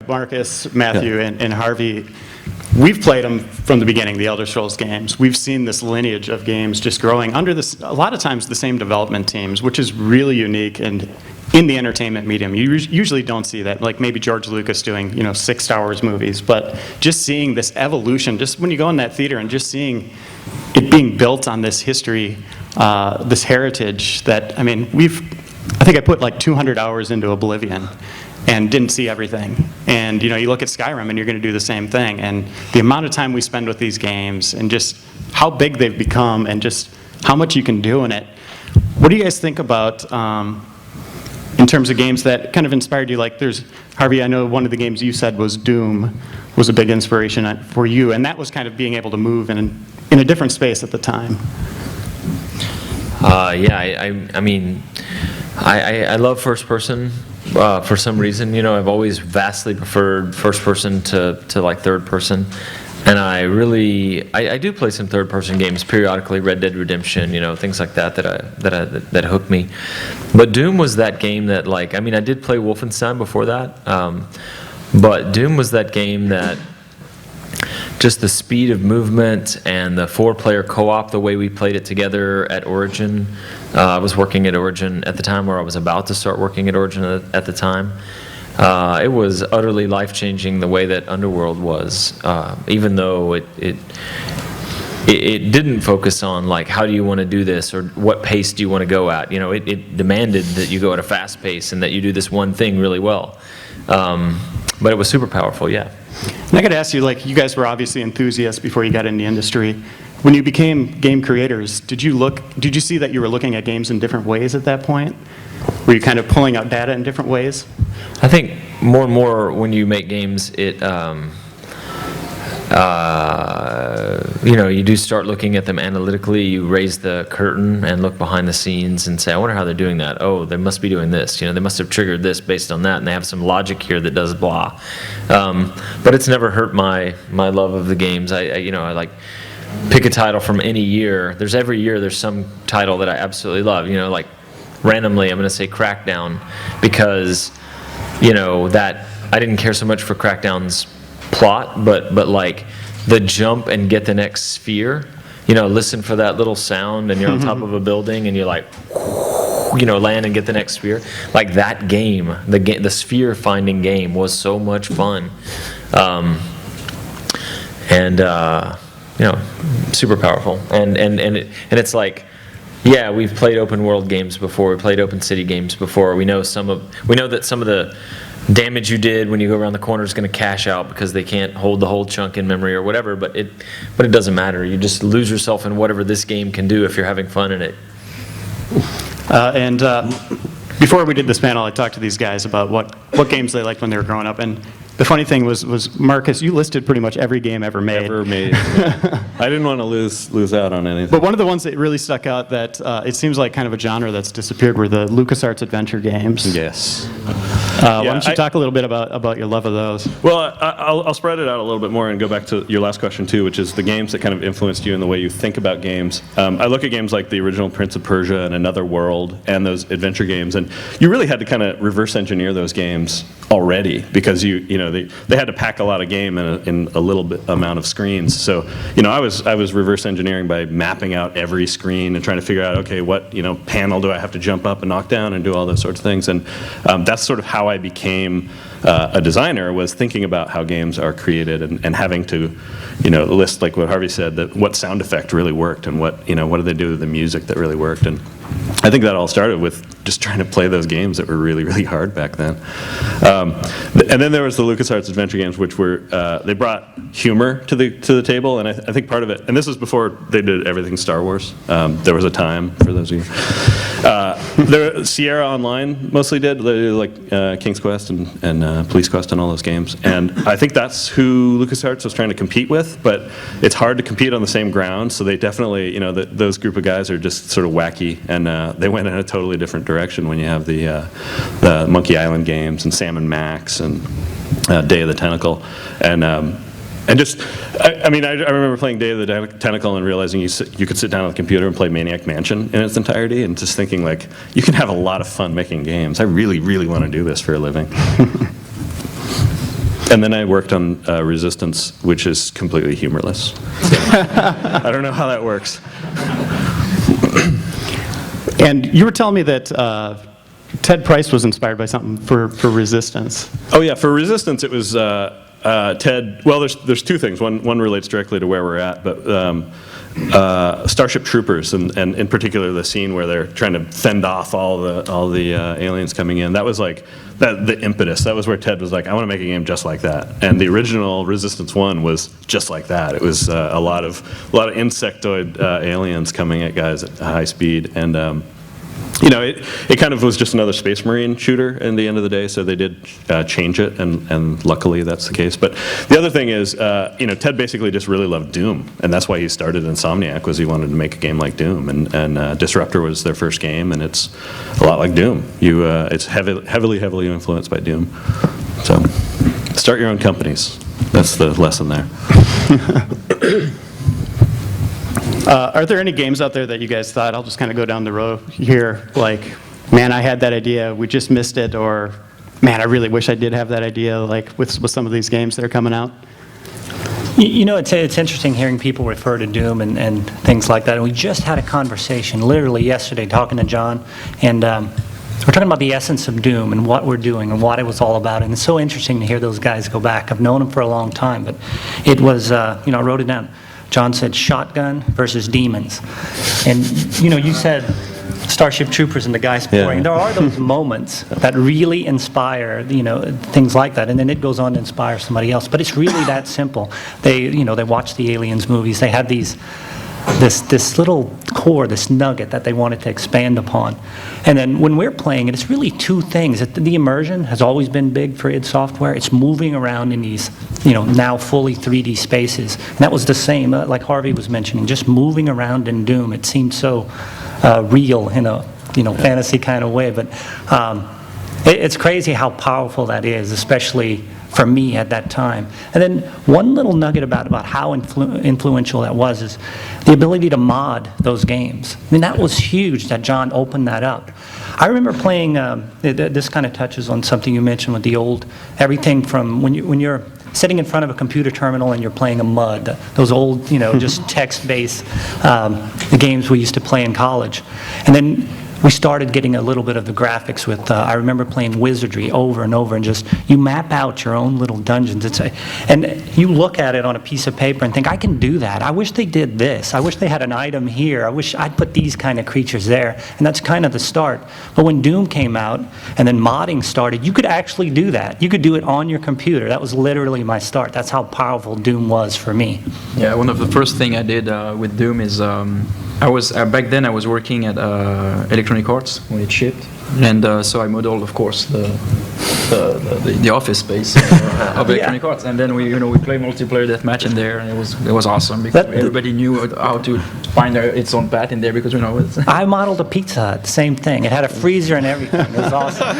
Marcus, Matthew, and Harvey, we've played them from the beginning, the Elder Scrolls games. We've seen this lineage of games just growing under this, a lot of times the same development teams, which is really unique and in the entertainment medium. You usually don't see that, like maybe George Lucas doing, 6 Star Wars movies, but just seeing this evolution, just when you go in that theater and just seeing it being built on this history, this heritage that, I think I put like 200 hours into Oblivion and didn't see everything. And you look at Skyrim and you're going to do the same thing. And the amount of time we spend with these games and just how big they've become and just how much you can do in it. What do you guys think about in terms of games that kind of inspired you? Like there's, Harvey, I know one of the games you said was Doom was a big inspiration for you. And that was kind of being able to move in a different space at the time. I love first person for some reason. I've always vastly preferred first person to like third person, and I do play some third person games periodically. Red Dead Redemption, things like that hook me. But Doom was that game that I did play Wolfenstein before that, but Doom was that game that just the speed of movement and the 4-player co-op, the way we played it together at Origin. I was working at Origin at the time, or I was about to start working at Origin at the time. It was utterly life-changing the way that Underworld was, even though it didn't focus on how do you want to do this or what pace do you want to go at. It demanded that you go at a fast pace and that you do this one thing really well. But it was super powerful, yeah. And I got to ask you, you guys were obviously enthusiasts before you got in the industry. When you became game creators, did you see that you were looking at games in different ways at that point? Were you kind of pulling out data in different ways? I think more and more when you make games, you do start looking at them analytically. You raise the curtain and look behind the scenes and say, I wonder how they're doing that. Oh, they must be doing this. They must have triggered this based on that, and they have some logic here that does blah. But it's never hurt my love of the games. I pick a title from any year. Every year there's some title that I absolutely love. Randomly I'm going to say Crackdown because that I didn't care so much for Crackdown's plot, but the jump and get the next sphere, listen for that little sound and you're on top of a building and you're land and get the next sphere. That game, the sphere finding game was so much fun. Super powerful. And it's yeah, we've played open world games before. We played open city games before. We know that some of the damage you did when you go around the corner is going to cash out because they can't hold the whole chunk in memory or whatever. But it doesn't matter. You just lose yourself in whatever this game can do if you're having fun in it. Before we did this panel, I talked to these guys about what games they liked when they were growing up. And the funny thing was Marcus, you listed pretty much every game ever made. Yeah. I didn't want to lose out on anything. But one of the ones that really stuck out that it seems like kind of a genre that's disappeared were the LucasArts adventure games. Yes. Why don't you talk a little bit about your love of those? Well, I'll spread it out a little bit more and go back to your last question too, which is the games that kind of influenced you in the way you think about games. I look at games like the original Prince of Persia and Another World and those adventure games, and you really had to kind of reverse engineer those games already because they had to pack a lot of game in a little bit amount of screens. So I was reverse engineering by mapping out every screen and trying to figure out, okay, what panel do I have to jump up and knock down and do all those sorts of things. And that's sort of how I became a designer, was thinking about how games are created and having to list, like what Harvey said, that what sound effect really worked and what do they do with the music that really worked. And I think that all started with just trying to play those games that were really, really hard back then. And then there was the LucasArts adventure games, which were they brought humor to the table, and I think part of it, and this was before they did everything Star Wars. There was a time for those of you. Sierra Online mostly did like King's Quest and Police Quest and all those games, and I think that's who LucasArts was trying to compete with. But it's hard to compete on the same ground, so they definitely, those group of guys are just sort of wacky, and they went in a totally different direction when you have the Monkey Island games and Sam and Max and Day of the Tentacle, and just, I remember playing Day of the Tentacle and realizing you could sit down on the computer and play Maniac Mansion in its entirety, and just thinking you can have a lot of fun making games. I really, really want to do this for a living. And then I worked on Resistance, which is completely humorless. So, I don't know how that works. And you were telling me that Ted Price was inspired by something for Resistance. Oh yeah, for Resistance it was Ted. Well, there's two things. One relates directly to where we're at, but Starship Troopers, and in particular the scene where they're trying to fend off all the aliens coming in. That was like the impetus. That was where Ted was like, I want to make a game just like that. And the original Resistance 1 was just like that. It was a lot of insectoid aliens coming at guys at high speed, and it kind of was just another Space Marine shooter in the end of the day, so they did change it, and luckily that's the case. But the other thing is, Ted basically just really loved Doom, and that's why he started Insomniac, was he wanted to make a game like Doom, and Disruptor was their first game, and it's a lot like Doom. It's heavily influenced by Doom. So start your own companies. That's the lesson there. Are there any games out there that you guys thought, I'll just kind of go down the road here, like, man, I had that idea, we just missed it, or man, I really wish I did have that idea, like with some of these games that are coming out? It's interesting hearing people refer to Doom and things like that. And we just had a conversation literally yesterday talking to John, and we're talking about the essence of Doom and what we're doing and what it was all about. And it's so interesting to hear those guys go back. I've known them for a long time, but it was, I wrote it down. John said shotgun versus demons. And, you said Starship Troopers and the guys pouring. Yeah. There are those moments that really inspire, things like that. And then it goes on to inspire somebody else. But it's really that simple. They watch the Aliens movies. They had this little core, this nugget that they wanted to expand upon. And then when we're playing it, it's really two things. The immersion has always been big for id Software. It's moving around in these, now fully 3D spaces. And that was the same, like Harvey was mentioning, just moving around in Doom. It seemed so real in a, fantasy kind of way. But it's crazy how powerful that is, especially for me at that time. And then one little nugget about how influential that was is the ability to mod those games. I mean, that was huge that John opened that up. I remember playing, this kind of touches on something you mentioned with the old, everything from when you're sitting in front of a computer terminal and you're playing a MUD, those old, just text-based games we used to play in college. And then we started getting a little bit of the graphics with, I remember playing Wizardry over and over, and just, you map out your own little dungeons. And you look at it on a piece of paper and think, I can do that. I wish they did this. I wish they had an item here. I wish I'd put these kind of creatures there. And that's kind of the start. But when Doom came out and then modding started, you could actually do that. You could do it on your computer. That was literally my start. That's how powerful Doom was for me. Yeah, one of the first thing I did with Doom is I was back then I was working at Electronic Arts when it shipped, and so I modeled, of course, the office space of Electronic Arts, and then we played multiplayer deathmatch in there, and it was awesome because everybody knew how to find its own path in there because I modeled a Pizza Hut, same thing. It had a freezer and everything. It was awesome.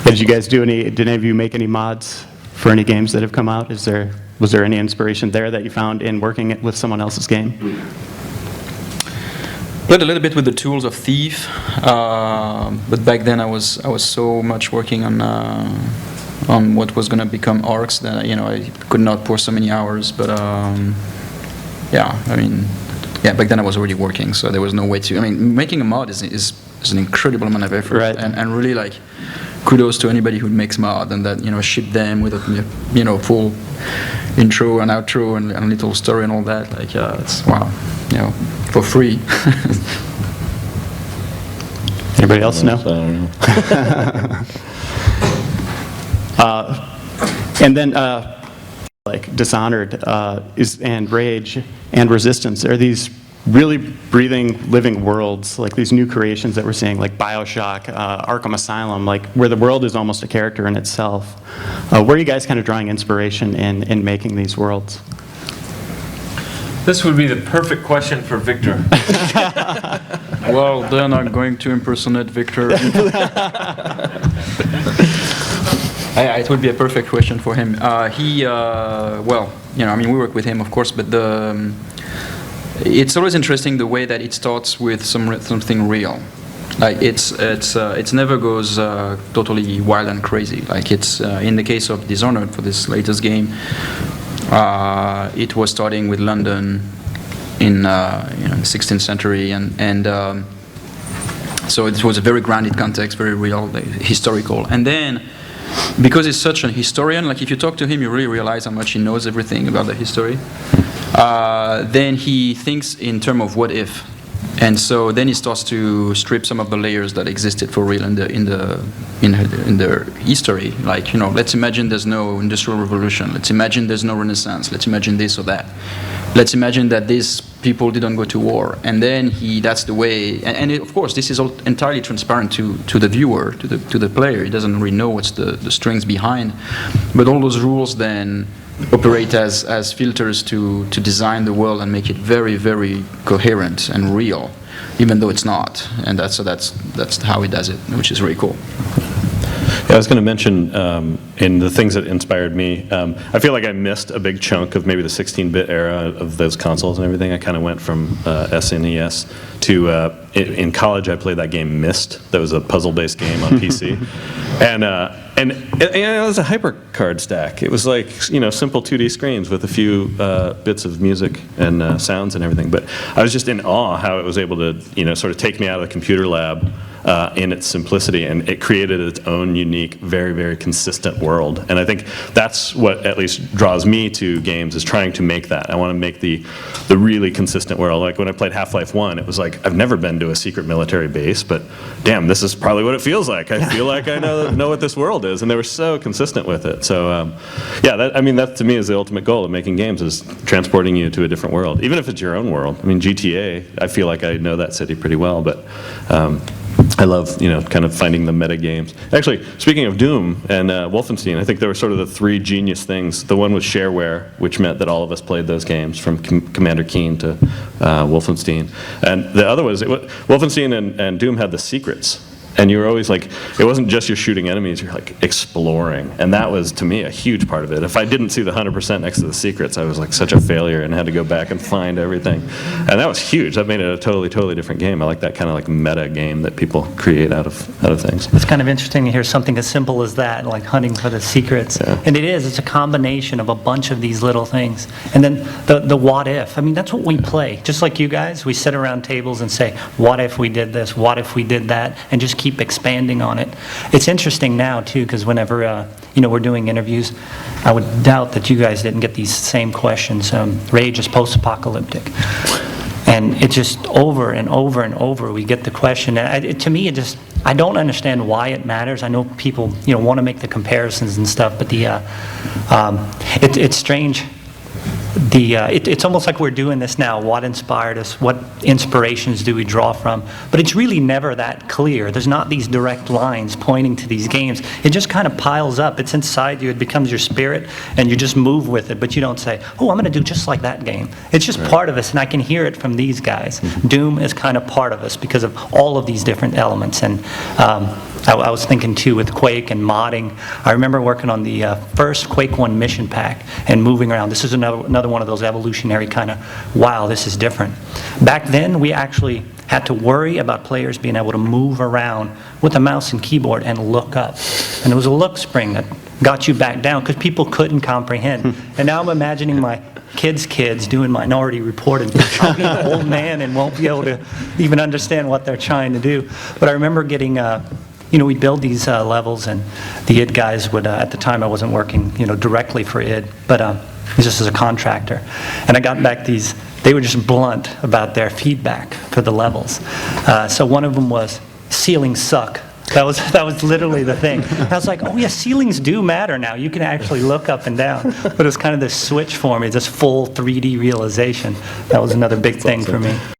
Did you guys did any of you make any mods for any games that have come out? Was there any inspiration there that you found in working with someone else's game? Played a little bit with the tools of Thief, but back then I was so much working on what was going to become Arcs that I could not pour so many hours. But back then I was already working, so there was no way to. I mean, making a mod is an incredible amount of effort, right. and really like kudos to anybody who makes mod and that ship them with a full intro and outro and a little story and all that. Like it's wow, for free. Anybody else know? And then like Dishonored and Rage and Resistance, are these really breathing, living worlds, like these new creations that we're seeing, like BioShock, Arkham Asylum, like where the world is almost a character in itself. Where are you guys kind of drawing inspiration in making these worlds? This would be the perfect question for Victor. Well, then I'm going to impersonate Victor. It would be a perfect question for him. We work with him, of course, but it's always interesting the way that it starts with something real. Like it never goes totally wild and crazy. Like it's in the case of Dishonored for this latest game, it was starting with London in the 16th century, and so it was a very grounded context, very real, historical. And then, because he's such an historian, like if you talk to him, you really realize how much he knows everything about the history. Then he thinks in terms of what if. And so then he starts to strip some of the layers that existed for real in the history. Like, let's imagine there's no industrial revolution. Let's imagine there's no Renaissance. Let's imagine this or that. Let's imagine that these people didn't go to war. And then that's the way. And of course, this is all entirely transparent to the viewer, to the player. He doesn't really know what's the strings behind. But all those rules then operate as filters to design the world and make it very, very coherent and real, even though it's not. And that's how he does it, which is really cool. Yeah, I was going to mention in the things that inspired me, I feel like I missed a big chunk of maybe the 16-bit era of those consoles and everything. I kind of went from SNES to, in college I played that game Myst. That was a puzzle-based game on PC. And it was a hypercard stack. It was like, simple 2D screens with a few bits of music and sounds and everything. But I was just in awe how it was able to, sort of take me out of the computer lab in its simplicity, and it created its own unique, very, very consistent world. And I think that's what at least draws me to games, is trying to make that. I want to make the really consistent world. Like when I played Half-Life 1, it was like, I've never been to a secret military base, but damn, this is probably what it feels like. I feel like I know what this world is, and they were so consistent with it. So that to me is the ultimate goal of making games, is transporting you to a different world, even if it's your own world. I mean, GTA, I feel like I know that city pretty well, but I love, kind of finding the meta games. Actually, speaking of Doom and Wolfenstein, I think there were sort of the three genius things. The one was shareware, which meant that all of us played those games, from Commander Keen to Wolfenstein. And the other was, Wolfenstein and Doom had the secrets. And you were always like, it wasn't just you're shooting enemies, you're like exploring. And that was, to me, a huge part of it. If I didn't see the 100% next to the secrets, I was like such a failure and had to go back and find everything. And that was huge. That made it a totally, totally different game. I like that kind of like meta game that people create out of things. It's kind of interesting to hear something as simple as that, like hunting for the secrets. Yeah. And it's a combination of a bunch of these little things. And then the what if. I mean, that's what we play. Just like you guys, we sit around tables and say, what if we did this? What if we did that? And just keep expanding on it. It's interesting now, too, because whenever we're doing interviews, I would doubt that you guys didn't get these same questions. Rage is post-apocalyptic. And it's just over and over and over we get the question. And to me, I don't understand why it matters. I know people want to make the comparisons and stuff, but it's strange. It's almost like we're doing this now. What inspired us? What inspirations do we draw from? But it's really never that clear. There's not these direct lines pointing to these games. It just kind of piles up. It's inside you. It becomes your spirit, and you just move with it. But you don't say, oh, I'm going to do just like that game. It's just part of us, and I can hear it from these guys. Doom is kind of part of us because of all of these different elements. And I was thinking, too, with Quake and modding. I remember working on the first Quake 1 mission pack and moving around. This is another one of those evolutionary kind of, wow, this is different. Back then, we actually had to worry about players being able to move around with a mouse and keyboard and look up. And it was a look spring that got you back down because people couldn't comprehend. And now I'm imagining my kids doing Minority Report, and I'll be an old man and won't be able to even understand what they're trying to do. But I remember getting we'd build these levels, and the id guys would, at the time I wasn't working, directly for id, but just as a contractor. And I got back they were just blunt about their feedback for the levels. So one of them was, ceilings suck. That was literally the thing. I was like, oh yeah, ceilings do matter now. You can actually look up and down. But it was kind of this switch for me, this full 3D realization. That was another big thing for me.